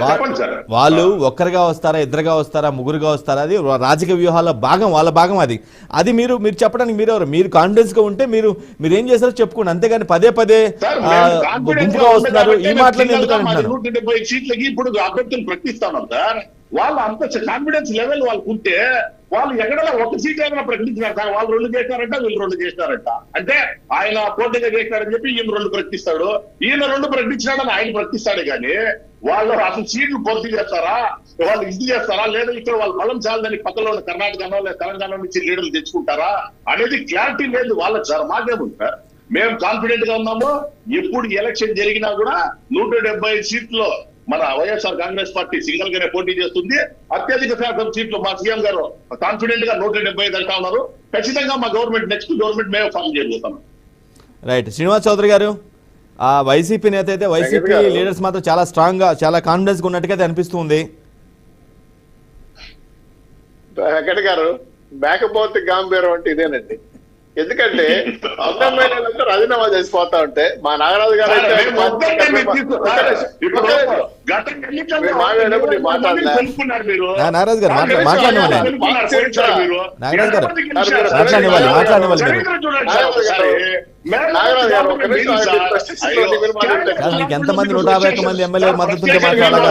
చెప్పండి సార్. వాళ్ళు ఒక్కరిగా వస్తారా, ఇద్దరుగా వస్తారా, ముగ్గురుగా వస్తారా, అది రాజకీయ వ్యూహాల భాగం, వాళ్ళ భాగం అది. అది మీరు చెప్పడానికి మీరు కాన్ఫిడెన్స్ గా ఉంటే మీరు ఏం చేస్తారో చెప్పుకోండి, అంతేగాని పదే పదే గుంపుగా వస్తున్నారు ఈ మాటలను ఎందుకు అంటున్నాను. 170 సీట్లకి ఇప్పుడు అభ్యర్థులు ప్రకటిస్తాను సార్. వాళ్ళు అంత కాన్ఫిడెన్స్ లెవెల్ వాళ్ళకు ఉంటే వాళ్ళు ఎక్కడైనా ఒక సీట్ ఏమైనా ప్రకటించినారు సార్. వాళ్ళు 2 చేస్తారంట, వీళ్ళు 2 చేస్తారంట. అంటే ఆయన పోటీగా చేస్తారని చెప్పి ఈయన 2 ప్రకటిస్తాడు, ఈయన 2 ప్రకటించినాడని ఆయన ప్రకటిస్తాడు. కానీ వాళ్ళు అసలు సీట్లు పూర్తి చేస్తారా, వాళ్ళు ఇది చేస్తారా, లేదా ఇక్కడ వాళ్ళు బలం చాలని పక్కలో కర్ణాటకనో లేదా తెలంగాణ నుంచి లీడర్లు తెచ్చుకుంటారా అనేది క్లారిటీ లేదు వాళ్ళకి సార్. మాకేముంది సార్, మేము కాన్ఫిడెంట్ గా ఉన్నాము. ఎప్పుడు ఎలక్షన్ జరిగినా కూడా 175 సీట్లు మన వైఎస్ఆర్ కాంగ్రెస్ పార్టీ సింగిల్ గానే పోటీ చేస్తుంది. అత్యధిక శాతం సీట్లు మా సీఎం గారు కాన్ఫిడెంట్ గా 175 అంటా ఉన్నారు. ఖచ్చితంగా మా గవర్నమెంట్ నెక్స్ట్ గవర్నమెంట్ మేము ఫామ్ చేయబోతాం. రైట్. శ్రీనివాస్ చౌదరి గారు, ఆ వైసీపీ నేత అయితే వైసీపీ లీడర్స్ మాత్రం చాలా స్ట్రాంగ్ గా, చాలా కాన్ఫిడెన్స్ గా ఉన్నట్టుగా అనిపిస్తుంది. వెంకట గారు, మేకపోతే గాంభీరం అంటే ఇదేనండి. ఎందుకంటే అందమైన రాజీనామా చేసిపోతా ఉంటే మా నాగరాజు గారు నాగరాజు గారు మాట్లాడనివ్వాలి. మీకు ఎంతమంది 151 మంది ఎమ్మెల్యే మద్దతు ఉంటే మాట్లాడాలి.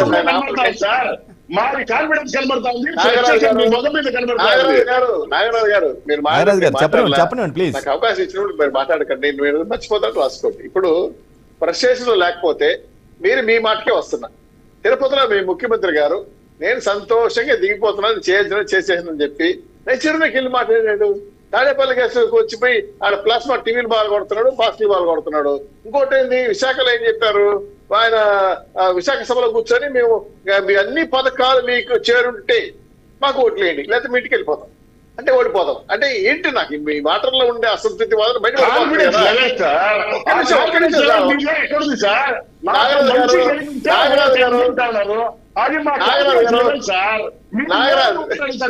చెప్పండి ప్లీజ్. నాకు అవకాశం ఇచ్చినప్పుడు మీరు మాట్లాడకండి, మీరు మర్చిపోతాను రాసుకోండి. ఇప్పుడు ఫ్రస్ట్రేషన్ లో లేకపోతే మీరు మీ మాటకే వస్తున్నా. తిరుపతిలో మీ ముఖ్యమంత్రి గారు నేను సంతోషంగా దిగిపోతున్నాను, చేసేసానని చెప్పి నేను చిరునకి వెళ్ళి మాట్లాడాడు. తాడేపల్లి కేసుకు వచ్చిపోయి ఆడ ప్లాస్మా టీవీలు బాగా కొడుతున్నాడు, పాజిటివ్ బాగా కొడుతున్నాడు. ఇంకోటి ఏంది, విశాఖలో ఏం చెప్పారు, ఆయన విశాఖ సభలో కూర్చొని మేము మీ అన్ని పథకాలు మీకు చేరుంటే మాకు ఓట్లేయండి, లేకపోతే మీ ఇంటికి వెళ్ళిపోతాం అంటే ఓడిపోతాం అంటే ఏంటి? నాకు మీ మాటల్లో ఉండే అసంతృప్తి మాత్రం బయట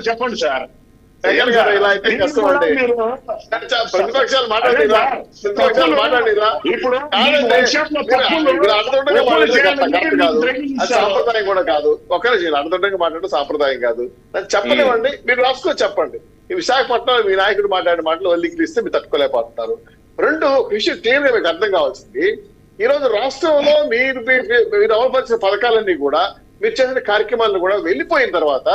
చెప్పండి సార్. ఇలా అయితే కష్టం అండి. ప్రతిపక్షాలు మాట్లాడిరా, ఇప్పుడు కరెక్ట్ కాదు, అది సాంప్రదాయం కూడా కాదు. ఒకరి అర్థంగా మాట్లాడడం సాంప్రదాయం కాదు. చెప్పనివ్వండి, మీరు రాసుకో చెప్పండి. ఈ విశాఖపట్నంలో మీ నాయకుడు మాట్లాడిన మాటలు వల్లికిలిస్తే మీరు తట్టుకోలేకపోతున్నారు. రెండు విషయం క్లియర్గా మీకు అర్థం కావాల్సింది, ఈ రోజు రాష్ట్రంలో మీరు అమలుపరిచిన పథకాలన్నీ కూడా, మీరు చేసిన కార్యక్రమాలను కూడా వెళ్ళిపోయిన తర్వాత,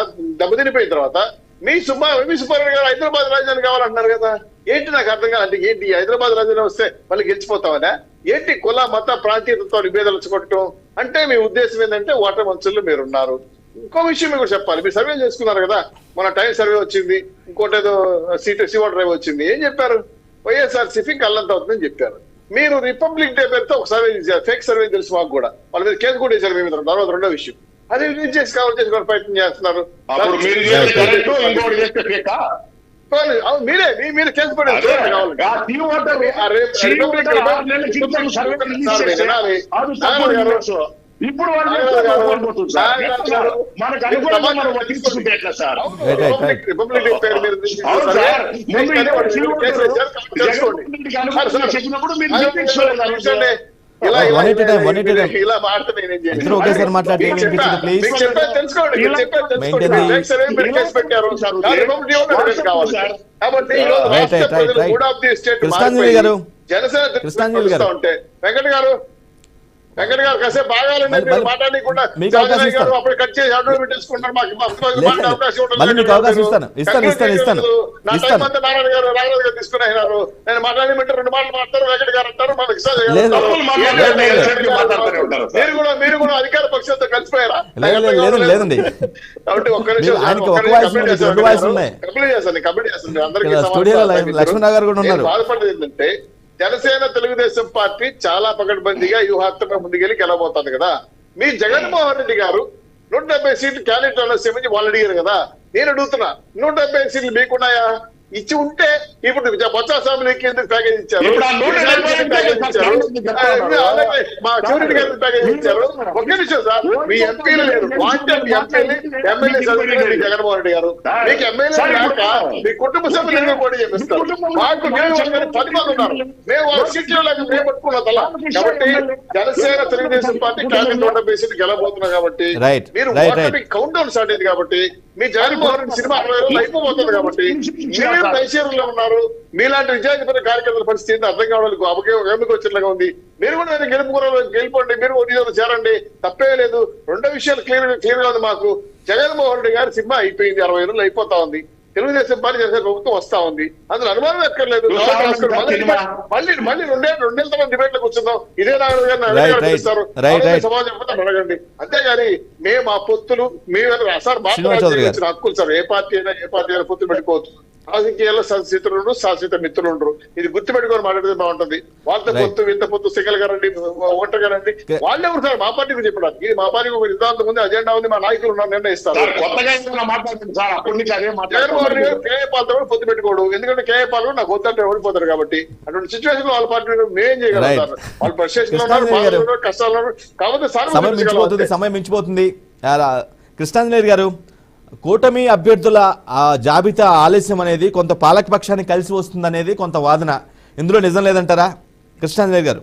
దెబ్బతినిపోయిన తర్వాత మీ సుబ్బారెడ్డి గారు హైదరాబాద్ రాజధాని కావాలంటున్నారు కదా. ఏంటి నాకు అర్థం కాదు. అంటే ఏంటి హైదరాబాద్ రాజధాని వస్తే మళ్ళీ గెలిచిపోతామనే ఏంటి? కుల మత ప్రాంతీయతతో నివేదనలు వచ్చుకోవటం అంటే మీ ఉద్దేశం ఏంటంటే ఓటర్ మంచుల్లో మీరున్నారు. ఇంకో విషయం మీకు చెప్పాలి, మీరు సర్వే చేసుకున్నారు కదా, మన టైం సర్వే వచ్చింది, ఇంకోటి ఏదో సివో డ్రైవ్ వచ్చింది. ఏం చెప్పారు? వైఎస్ఆర్సీపీ కళ్ళంత అవుతుందని చెప్పారు. మీరు రిపబ్లిక్ డే పేరుతో ఒక సర్వే చేశారు, ఫేక్ సర్వే తెలుసు మాకు కూడా. వాళ్ళ మీద కేసు కూడా వేశారు మీ మీద. తర్వాత రెండో విషయం, అది రిలీజ్ చేసి కవర్ చేసుకోవడం ప్రయత్నం చేస్తున్నారు. మీరు కేసు పడారు. ఇప్పుడు రిపబ్లిక్ డే పేరు మీద ఇలా ఒకేసారి మాట్లాడి జనసేన ఉంటే వెంకట గారు కాసేపు బాగాలండి, మీరు మాట్లాడకుండా అప్పుడు కట్ చేసి అడ్డు పెట్టేసుకుంటారు. నారాయణ గారు తీసుకున్నారు. నేను మాట్లాడమంటే 2 మాటలు మాట్లాడతారు, వెంకట గారు అంటారు. మీరు కూడా అధికార పక్షంతో కలిసిపోయారా? లేదండి. కాబట్టి కంప్లీట్ చేస్తాను అందరికీ. బాధపడేది ఏంటంటే జనసేన తెలుగుదేశం పార్టీ చాలా పకడ్బందీగా వ్యూహాత్మకంగా ముందుకెళ్ళి గెలవబోతుంది కదా. మీ జగన్మోహన్ రెడ్డి గారు 170 సీట్లు క్యాండిడేట్ సమస్య వాళ్ళు అడిగారు కదా. నేను అడుగుతున్నా, 170 సీట్లు మీకున్నాయా? ఇచ్చి ఉంటే ఇప్పుడు బొత్స ఫ్యామిలీకి ఎందుకు ప్యాకేజ్ ఇచ్చారు, ఇప్పుడు ఆ 180 ప్యాకేజ్ ఇచ్చారు, అలాగే మా చూరికి ఎందుకు ప్యాకేజ్ ఇచ్చారు? ఒకే నిమిషం సార్, మీ ఎంపీలు లేరు, వాంటెడ్ ఎమ్మెల్యే చదువుకునే జగన్మోహన్ రెడ్డి గారు, మీకు ఎమ్మెల్యే లేక మీ కుటుంబ సభ్యులు ఎందుకు పోటీ చేపిస్తారు? మాకు నియోజకవర్గానికి 10 మంది ఉన్నారు, మేము వాళ్ళ సీట్లో లేక మేము పట్టుకున్నాం తల. కాబట్టి జనసేన తెలుగుదేశం పార్టీ కాంగ్రెస్ 180 గెలబోతున్నాం కాబట్టి మీరు కౌంట్ డౌన్ స్టార్ట్ అయింది కాబట్టి మీ జగన్మోహన్ రెడ్డి సినిమా 60 రోజులు అయిపోతుంది కాబట్టి మీరు దయచేరులో ఉన్నారు. మీలాంటి విజయాధిపతి కార్యకర్తల పరిస్థితి అర్థం కావడానికి అభికి వచ్చినట్లుగా ఉంది. మీరు కూడా నేను గెలుపండి, మీరు ఓటీలో చేరండి, తప్పే లేదు. రెండో విషయాలు క్లియర్ గా ఉంది మాకు. జగన్మోహన్ రెడ్డి గారి సినిమా అయిపోయింది, 60 రోజులు అయిపోతా ఉంది. తెలుగుదేశం పార్టీ జనసేన ప్రభుత్వం వస్తా ఉంది, అందులో అనుమానం ఎక్కర్లేదు. మళ్ళీ రెండేళ్ల తర్వాత డిబేట్ లో కూర్చుందాం, ఇదే నాగరాజు గారిని సమాజం అడగండి. అంతేగాని మేము ఆ పొత్తులు మేము సార్ మాట్లాడాల్సిన హక్కులు సార్. ఏ పార్టీ అయినా పొత్తు పెట్టుకోవచ్చు. రాజకీయాల్లో సహసితులు శాశ్వత మిత్రులు ఉండరు. ఇది గుర్తుపెట్టుకొని మాట్లాడితే బాగుంటుంది. వాళ్ళతో పొత్తు ఇంత పొత్తు సిగల్ గారండి, ఓటర్ గారండి, వాళ్ళే ఉంటారు మా పార్టీ గురించి చెప్పడానికి. ఇది మా పార్టీకి ఒక సిద్ధాంతం ఉంది, అజెండా ఉంది, మా నాయకులు ఉన్నారు, నిర్ణయిస్తారు. జగన్మోహన్ గారు కేఏ పాలతో కూడా పొత్తు పెట్టుకోడు, ఎందుకంటే కేఏ పాలు నాకు వద్దంటే ఓడిపోతారు కాబట్టి. అటువంటి సిచ్యువేషన్ లో వాళ్ళ పార్టీ మేం చేయగలుగుతారు. వాళ్ళు ప్రశ్న ఉన్నారు, కష్టాలు ఉన్నారు. కాబట్టి సమయం మించిపోతుంది. కృష్ణాంజనేయులు గారు, కూటమి అభ్యర్థుల జాబితా ఆలస్యం అనేది కొంత పాలకపక్షానికి కలిసి వస్తుంది అనేది కొంత వాదన, ఇందులో నిజం లేదంటారా కృష్ణాంజనేయులు గారు?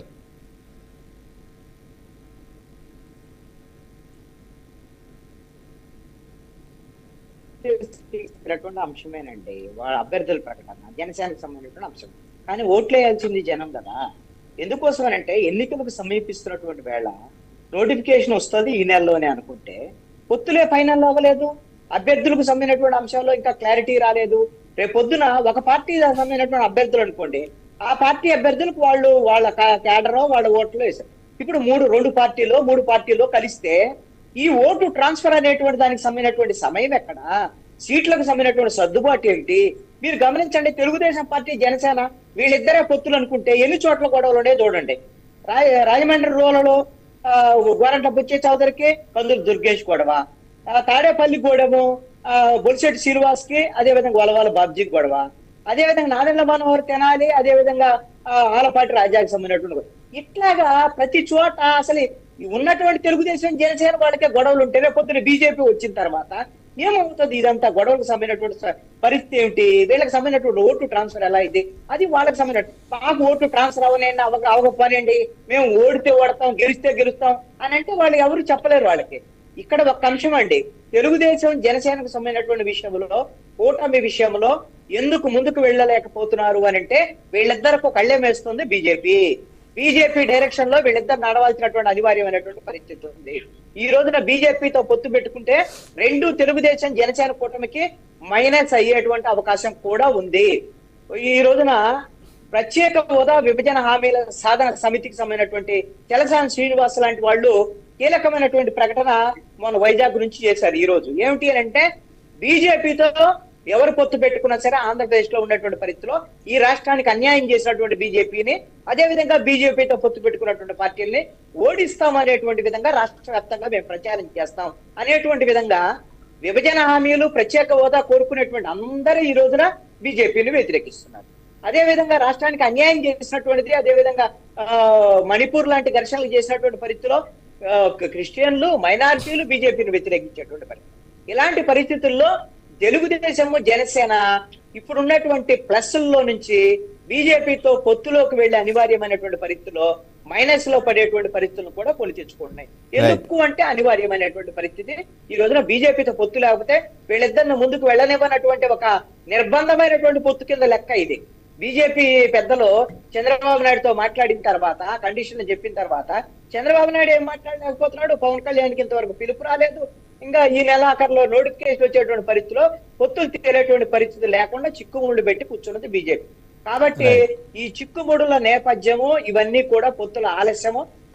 అంశమేనండి వాళ్ళ అభ్యర్థుల ప్రకటన, జనసేనకు సంబంధించిన అంశం. కానీ ఓట్లు వేయాల్సింది జనం కదా. ఎందుకోసం అంటే ఎన్నికలకు సమీపిస్తున్నటువంటి వేళ నోటిఫికేషన్ వస్తుంది ఈ నెలలోనే అనుకుంటే, పొత్తులే ఫైనల్ అవ్వలేదు, అభ్యర్థులకు సంబంధించినటువంటి అంశంలో ఇంకా క్లారిటీ రాలేదు. రేపు పొద్దున ఒక పార్టీ సంబంధించినటువంటి అభ్యర్థులు అనుకోండి, ఆ పార్టీ అభ్యర్థులకు వాళ్ళ క్యాడరో వాళ్ళ ఓట్లు వేశారు. ఇప్పుడు మూడు పార్టీలో కలిస్తే ఈ ఓటు ట్రాన్స్ఫర్ అనేటువంటి దానికి సంబంధించినటువంటి సమయం ఎక్కడ, సీట్లకు సంబంధించినటువంటి సర్దుబాటు ఏంటి మీరు గమనించండి. తెలుగుదేశం పార్టీ జనసేన వీళ్ళిద్దరే పొత్తులు అనుకుంటే ఎన్ని చోట్ల గొడవలునే చూడండి. రాజమండ్రి రూరలో గోరంట బుచ్చే చౌదరికి కందులు దుర్గేష్ గొడవ, తాడేపల్లి గూడెము బొలిశెట్టి శ్రీనివాస్ కి, అదేవిధంగా వలవాల బాబ్జీకి గొడవ, అదేవిధంగా నాదెండ్ల మనోహర్ తెనాలి, అదేవిధంగా ఆలపాటి రాజాకి సంబంధించినటువంటి. ఇట్లాగా ప్రతి చోట అసలు ఉన్నటువంటి తెలుగుదేశం జనసేన వాళ్ళకే గొడవలు ఉంటే రేపు పొద్దున బీజేపీ వచ్చిన తర్వాత ఏమవుతుంది? ఇదంతా గొడవలకు సంబంధించినటువంటి పరిస్థితి ఏమిటి, వీళ్ళకి సంబంధించినటువంటి ఓటు ట్రాన్స్ఫర్ ఎలా అయింది, అది వాళ్ళకి సంబంధించిన. మాకు ఓటు ట్రాన్స్ఫర్ అవకపోనండి, మేము ఓడితే ఓడతాం, గెలిస్తే గెలుస్తాం అని అంటే వాళ్ళు ఎవరు చెప్పలేరు. వాళ్ళకి ఇక్కడ ఒక అంశం అండి, తెలుగుదేశం జనసేనకు సంబంధించినటువంటి విషయంలో కూటమి విషయంలో ఎందుకు ముందుకు వెళ్ళలేకపోతున్నారు అని అంటే వీళ్ళిద్దరికి కళ్ళెం వేస్తుంది బీజేపీ డైరెక్షన్ లో వీళ్ళిద్దరు నడవాల్సినటువంటి అనివార్యమైనటువంటి పరిస్థితి ఉంది. ఈ రోజున బీజేపీతో పొత్తు పెట్టుకుంటే రెండు తెలుగుదేశం జనసేన కూటమికి మైనస్ అయ్యేటువంటి అవకాశం కూడా ఉంది. ఈ రోజున ప్రత్యేక హోదా విభజన హామీల సాధన సమితికి సంబంధించినటువంటి తెలసాని శ్రీనివాస్ లాంటి వాళ్ళు కీలకమైనటువంటి ప్రకటన మన వైజాగ్ నుంచి చేశారు. ఈ రోజు ఏమిటి అని అంటే, బీజేపీతో ఎవరు పొత్తు పెట్టుకున్నా సరే ఆంధ్రప్రదేశ్ లో ఉన్నటువంటి పరిస్థితిలో ఈ రాష్ట్రానికి అన్యాయం చేసినటువంటి బీజేపీని, అదేవిధంగా బీజేపీతో పొత్తు పెట్టుకున్నటువంటి పార్టీల్ని ఓడిస్తాం అనేటువంటి విధంగా రాష్ట్ర వ్యాప్తంగా మేము ప్రచారం చేస్తాం అనేటువంటి విధంగా విభజన హామీలు ప్రత్యేక హోదా కోరుకునేటువంటి అందరూ ఈ రోజున బీజేపీని వ్యతిరేకిస్తున్నారు. అదేవిధంగా రాష్ట్రానికి అన్యాయం చేసినటువంటిది, అదేవిధంగా మణిపూర్ లాంటి ఘర్షణలు చేసినటువంటి పరిస్థితిలో క్రిస్టియన్లు మైనారిటీలు బీజేపీని వ్యతిరేకించేటువంటి పరిస్థితి. ఇలాంటి పరిస్థితుల్లో తెలుగుదేశము జనసేన ఇప్పుడున్నటువంటి ప్లస్ల్లో నుంచి బీజేపీతో పొత్తులోకి వెళ్లే అనివార్యమైనటువంటి పరిస్థితిలో మైనస్ లో పడేటువంటి పరిస్థితులను కూడా కొని తెచ్చుకుంటున్నాయి. ఎందుకు అంటే అనివార్యమైనటువంటి పరిస్థితి. ఈ రోజున బీజేపీతో పొత్తు లేకపోతే వీళ్ళిద్దరిని ముందుకు వెళ్ళనివ్వనటువంటి ఒక నిర్బంధమైనటువంటి పొత్తు కింద లెక్క ఇది. బీజేపీ పెద్దలు చంద్రబాబు నాయుడుతో మాట్లాడిన తర్వాత, కండిషన్లు చెప్పిన తర్వాత చంద్రబాబు నాయుడు ఏం మాట్లాడలేకపోతున్నాడు. పవన్ కళ్యాణ్కి ఇంతవరకు పిలుపు రాలేదు. ఇంకా ఈ నెలాఖరులో నోటిఫికేషన్ వచ్చేటువంటి పరిస్థితిలో పొత్తులు తీరేటువంటి పరిస్థితి లేకుండా చిక్కుముళ్ళు పెట్టి కూర్చున్నది బీజేపీ. కాబట్టి ఈ చిక్కుముడుల నేపథ్యము ఇవన్నీ కూడా పొత్తుల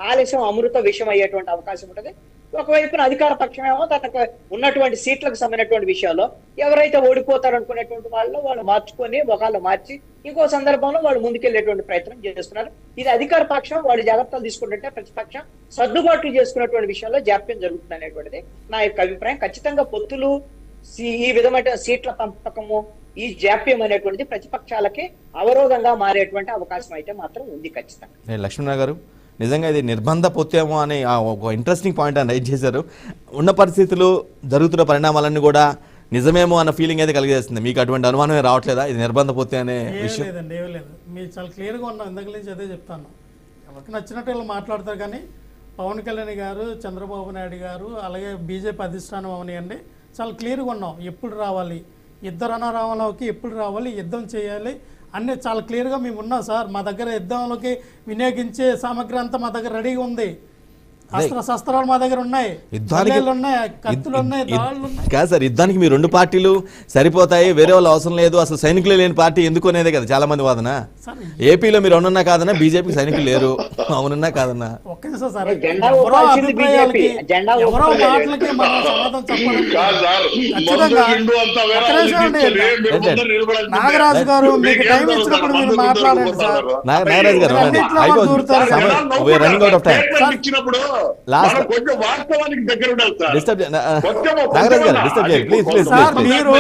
ఆలస్యం అమృత విషయం అయ్యేటువంటి అవకాశం ఉంటుంది. ఒకవైపున అధికార పక్షమేమో తనకు ఉన్నటువంటి సీట్లకు సంబంధించినటువంటి విషయాల్లో ఎవరైతే ఓడిపోతారు అనుకునేటువంటి వాళ్ళు మార్చుకొని ఒకళ్ళు మార్చి ఇంకో సందర్భంలో వాళ్ళు ముందుకెళ్లేటువంటి ప్రయత్నం చేస్తున్నారు. ఇది అధికార పక్షం వాళ్ళు జాగ్రత్తలు తీసుకుంటుంటే ప్రతిపక్షం సర్దుబాట్లు చేసుకున్నటువంటి విషయంలో జాప్యం జరుగుతుంది అనేటువంటిది నా యొక్క అభిప్రాయం. ఖచ్చితంగా పొత్తులు, ఈ విధమైన సీట్ల పంపకము, ఈ జాప్యం అనేటువంటిది ప్రతిపక్షాలకి అవరోధంగా మారేటువంటి అవకాశం అయితే మాత్రం ఉంది ఖచ్చితంగా. లక్ష్మణరావు గారు, నిజంగా ఇది నిర్బంధ పొత్తాము అని ఒక ఇంట్రెస్టింగ్ పాయింట్ అని రైట్ చేశారు. ఉన్న పరిస్థితులు, జరుగుతున్న పరిణామాలన్నీ కూడా నిజమేమో అన్న ఫీలింగ్ అయితే కలిగేస్తుంది. మీకు అటువంటి అనుమానమే రావట్లేదా ఇది నిర్బంధ పొత్తే అనే విషయం? లేదండి, ఏమీ లేదు. మీరు చాలా క్లియర్గా ఉన్నాం, ఇందాక నుంచి అదే చెప్తాను. ఎవరికి నచ్చినట్టు వీళ్ళు మాట్లాడతారు, కానీ పవన్ కళ్యాణ్ గారు, చంద్రబాబు నాయుడు గారు, అలాగే బీజేపీ అధిష్టానం అవనివ్వండి, చాలా క్లియర్గా ఉన్నాం. ఎప్పుడు రావాలి, ఇద్దరు అనారామంలోకి ఎప్పుడు రావాలి, యుద్ధం చేయాలి అన్నీ చాలా క్లియర్గా మేము ఉన్నాం సార్. మా దగ్గర యుద్ధంలోకి వినియోగించే సామగ్రి అంతా మా దగ్గర రెడీగా ఉంది. శస్త్రాలు మా దగ్గర ఉన్నాయి, ఉన్నాయి, కత్తులు ఉన్నాయి, దాళ్ళు ఉన్నాయి. కాదు సార్, యుద్ధానికి మీ రెండు పార్టీలు సరిపోతాయి, వేరే వాళ్ళు అవసరం లేదు, అసలు సైనికులే లేని పార్టీ ఎందుకు అనేదే కదా చాలా మంది వాదన. ఏపీలో మీరు అవునన్నా కాదన్నా బీజేపీకి సైనికులు లేరు, అవునన్నా కాదన్నా. ఒక్క నిమిషం సార్, ఎవరో అభిప్రాయాలకి, ఎవరో మాటలకి మనం సమాధానం చెప్పాలి. నాగరాజు గారు, మీకు టైం ఇచ్చినప్పుడు మీరు మాట్లాడండి సార్. నాగరాజు గారు, రన్నింగ్ అవుట్ ఆఫ్ టైం. మీరు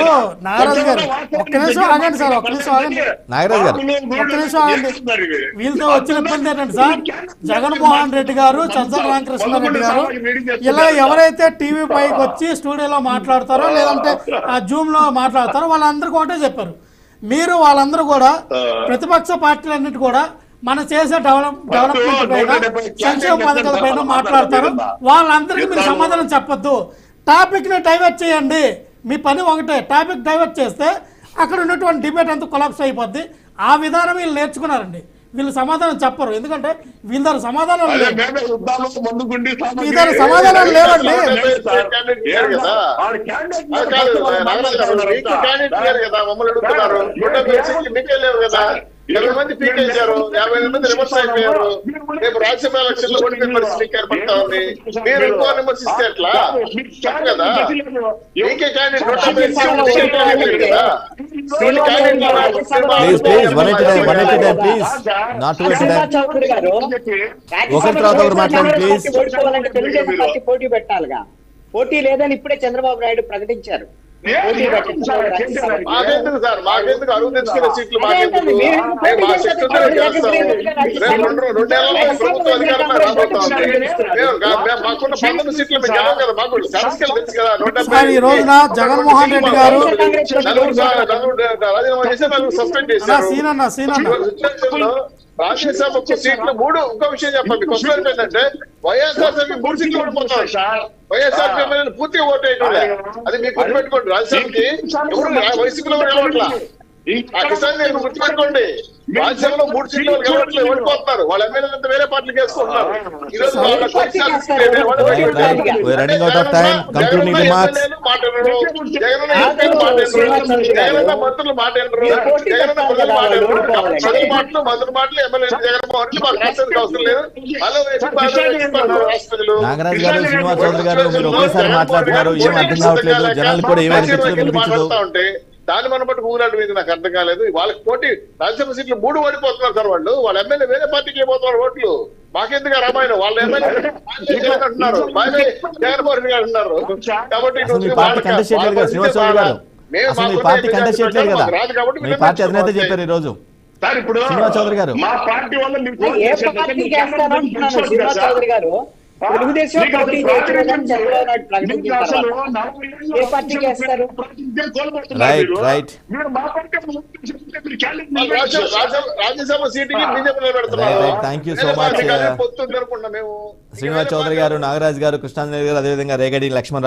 నాగరాజు గారు ఒక్క నిమిషం ఆగండి సార్, ఒక్క నిమిషం ఆగండి. నాగరాజు గారు ఒక్క నిమిషం ఆగండి. వీళ్ళతో వచ్చిన ఇబ్బంది ఏంటంటే సార్, జగన్మోహన్ రెడ్డి గారు, చంద్ర రామకృష్ణారెడ్డి గారు ఇలా ఎవరైతే టీవీ పైకి వచ్చి స్టూడియోలో మాట్లాడతారో లేదంటే ఆ జూమ్ లో మాట్లాడతారో వాళ్ళందరికీ ఒకటే చెప్పారు. మీరు వాళ్ళందరూ కూడా ప్రతిపక్ష పార్టీలన్నిటి కూడా మన చేసే డెవలప్మెంట్ పైన, సంక్షేమ పథకాల పైన మాట్లాడతారు. వాళ్ళందరికీ మీరు సమాధానం చెప్పొద్దు, టాపిక్ ని డైవర్ట్ చేయండి. మీ పని ఒకటే, టాపిక్ డైవర్ట్ చేస్తే అక్కడ ఉన్నటువంటి డిబేట్ అంతా కొలాప్స్ అయిపోద్ది. ఆ విధానం వీళ్ళు నేర్చుకున్నారండి. వీళ్ళు సమాధానం చెప్పరు, ఎందుకంటే వీళ్ళ దగ్గర సమాధానం లేవు. మీ దగ్గర సమాధానం లేవండి. ఇరవై మంది పీకేశారు, 50 మంది రివర్స్ అయిపోయారు. రేపు రాజ్యసభ ఎలక్షన్ లో ఓడిపోయే పరిస్థితి ఏర్పడతా ఉంది. మీరు ఎక్కువ విమర్శిస్తే ఎట్లా కదా? మీకే క్యాండిడేట్ పోటీ పెట్టాలిగా. పోటీ లేదని ఇప్పుడే చంద్రబాబు నాయుడు ప్రకటించారు. మాకెందుకు సార్, మాకెందుకు అరువు తెచ్చుకునే సీట్లు మాకెందుకు? మా శక్తి ప్రభుత్వ అధికారం మాకున్న 19 సీట్లు మీకు గెలవు కదా. మాకు శాసనసభ తెలుసు కదా. 170 ఈ రోజున జగన్మోహన్ రెడ్డి గారు రాజీనామా చేసి సస్పెండ్ చేశారు. రాజ్యసభకు సీట్లు 3. ఇంకో విషయం చెప్పండి, క్వశ్చన్ ఏంటంటే వైఎస్ఆర్సీపీ 3 సీట్లు ఓడిపోతారు. వైఎస్ఆర్సీపీ ఎమ్మెల్యేలు పూర్తిగా ఓటు వేయటం. అది మీకు గుర్తుపెట్టుకోండి. రాజ్యసభకి ఎవరు వైసీపీలో గెలవట్లా. ఆ కిసాన్ నేను గుర్తుపెట్టుకోండి. రాజ్యసభలో 3 సీట్లు గెలవట్లేదు, ఓడిపోతున్నారు. వాళ్ళ ఎమ్మెల్యేలంతా వేరే పార్టీలకు వేసుకుంటున్నారు. ఈ రోజు జగనన్న మంత్రులు మాట్లాడరు, జగనన్న ప్రజలు మాట్లాడరు. ప్రజల మాటలు, మంత్రుల మాటలు ఎమ్మెల్యే జగన్మోహన్ రెడ్డి మాకు రాష్ట్రానికి అవసరం లేదు. నాగరాజు గారు, శ్రీనివాస్ చౌదరి గారు, మీరు ఒకేసారి మాట్లాడుతున్నారు, ఏం అర్థం కావట్లేదు. జనాలు కూడా మాట్లాడుతూ ఉంటే దాన్ని మనం బట్టి ఊరాడు మీద నాకు అర్థం కాలేదు. వాళ్ళకి పోటీ రాజ్యసభ సీట్లు 3 ఓడిపోతున్నారు సార్. వాళ్ళ ఎమ్మెల్యే వేరే పార్టీకి అయిపోతున్నారు ఓట్లు. మాకెందుకు రామాయణం? వాళ్ళ ఎమ్మెల్యే అంటున్నారు, జగన్మోహన్ రెడ్డి గారు అంటున్నారు. కాబట్టి రాదు కాబట్టి మీ పార్టీ అధినేత చెప్పారు ఈ రోజు. సార్ ఇప్పుడు శ్రీనివాస్ చౌదరి గారు, మా పార్టీ వల్ల చౌదరి గారు తెలుగుదేశం పార్టీ రాజ్యసభ సీటుకి బీజేపీ పెడుతున్నారు. థ్యాంక్ యూ సో మచ్ పొత్తు అనుకుంటున్నాం మేము. శ్రీనివాస్ చౌదరి గారు, నాగరాజు గారు, కృష్ణాంజలి గారు, అదేవిధంగా రేగడి లక్ష్మణ్